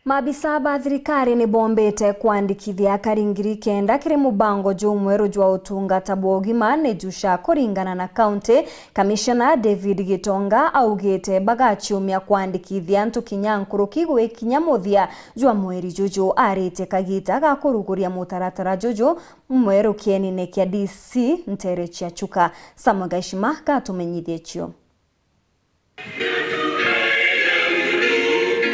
Maabisa ba thirikari ni bombete kwandikithia karingiri kenda kiri mubango jumweru jwa utungata bwa ugima ni jusha kuringana na county Commissioner David Gitonga augite bagachiumia kwandikithia ntu kinyankuruki gwikinya muthia jwa mweri juju arite kagita ga kuruguria mutaratara juju mweru kienine kia DC Ntere Chiachuka. Samuel Gaishima gatumenyithie chio.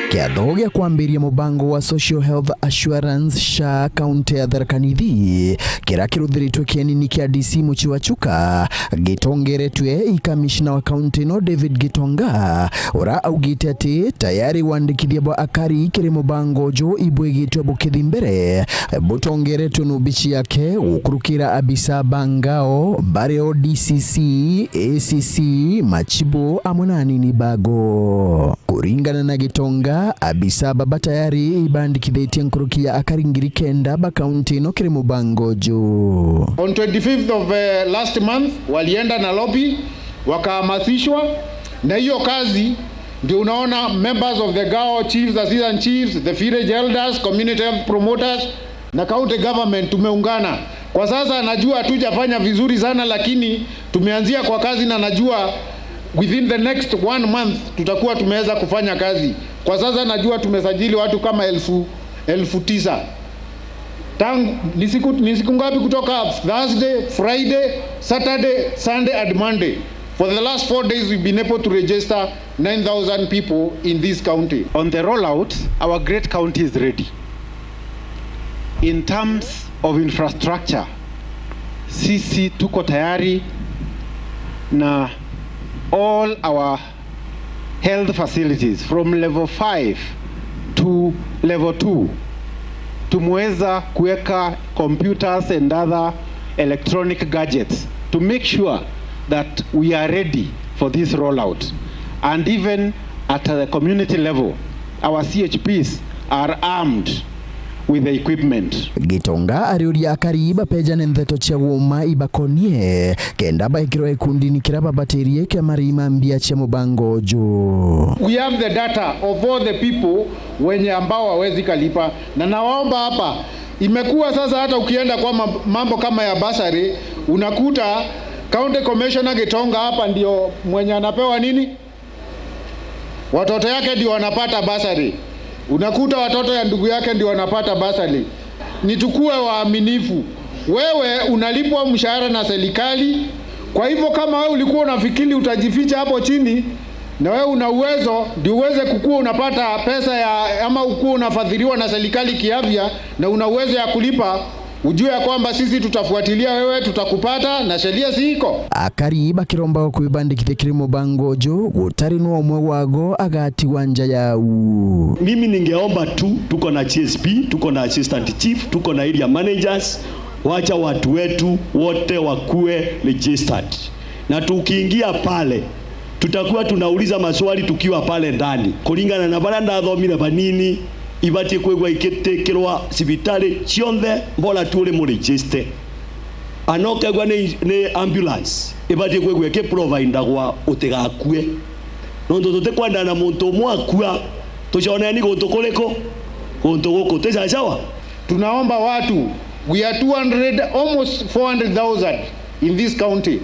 Kiathogia kwambiria mubango wa Social Health Assurance SHA kaunti ya Tharaka Nithi kira kiruthiritwe kienini kia DC Chiachuka gitongeretwe ikamishna wa kaunti no David Gitonga ora augite ati tayari wandikithia bwa akari kiri mubango jo ibwegitwe bukithi mbere butongeretwe nubichi yake ukurukira abisa bangao bareo DCC ACC machibo amonani ni bago kuringana na Gitonga abisa baba tayari ibandikithitie nkurukia akaringiri kenda ba county no kiri mubango jo. On 25th of last month walienda na lobby wakahamasishwa, na hiyo kazi ndio unaona members of the GAO chiefs, assistant chiefs, the village elders, community health promoters na county government tumeungana. Kwa sasa najua hatujafanya vizuri sana, lakini tumeanzia kwa kazi na najua within the next 1 month tutakuwa tumeweza kufanya kazi. Kwa sasa najua tumesajili watu kama 9,000. Ni siku ngapi kutoka Thursday, Friday, Saturday, Sunday and Monday? For the last 4 days we've been able to register 9,000 people in this county. On the rollout, our great county is ready. In terms of infrastructure, sisi tuko tayari na all our health facilities from level 5 to level 2 tumeweza kuweka computers and other electronic gadgets to make sure that we are ready for this rollout. And even at the community level, our CHPs are armed with the equipment. Gitonga ariuria akariba peja nentheto chia woma ibakonie kenda baikiro ekundini kiraba baterie kia marima mbia chia mubango jo. We have the data of all the people wenye ambao hawezi kalipa, na nawaomba hapa, imekuwa sasa hata ukienda kwa mambo kama ya basari unakuta County Commissioner Gitonga hapa ndio mwenye anapewa nini? Watoto yake ndio wanapata basari. Unakuta watoto ya ndugu yake ndio wanapata basari. Nitukue waaminifu. Wewe unalipwa mshahara na serikali. Kwa hivyo kama wewe ulikuwa unafikiri utajificha hapo chini na wewe una uwezo ndio uweze kukua unapata pesa ya ama ukua unafadhiliwa na serikali kiafya na una uwezo ya kulipa, ujue ya kwamba sisi tutafuatilia wewe, tutakupata na sheria siko. Akari bakiromba kuibandikithia kiri mubango jo gutari no omwe wago agati wanja yau. Mimi ningeomba tu, tuko na CSP, tuko na assistant chief, tuko na area managers, wacha watu wetu wote wakue registered. Na tukiingia pale tutakuwa tunauliza maswali tukiwa pale ndani kulingana na bala ndathomire banini ibati kwegwa iketekerwa sibitari cionthe mbola tule mu register anokegwa ni ambulance ibati kwegwa ke provider gwa utigakue nondo tutekwanda na muntu mwakua tushone ni gutukoleko guntu guku tesawa. Tunaomba watu, we are 200 almost 400,000 in this county,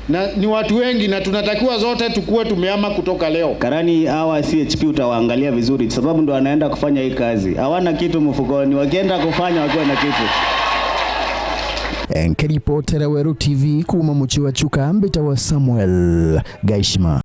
na ni watu wengi na tunatakiwa zote tukue tumeama kutoka leo. Karani hawa CHP utawaangalia vizuri sababu ndo anaenda kufanya hii kazi. Hawana kitu mfukoni, wakienda kufanya wakiwa na kitu. Enkiripotera Weru TV kuma Chiachuka mbita wa Samuel Gaishima.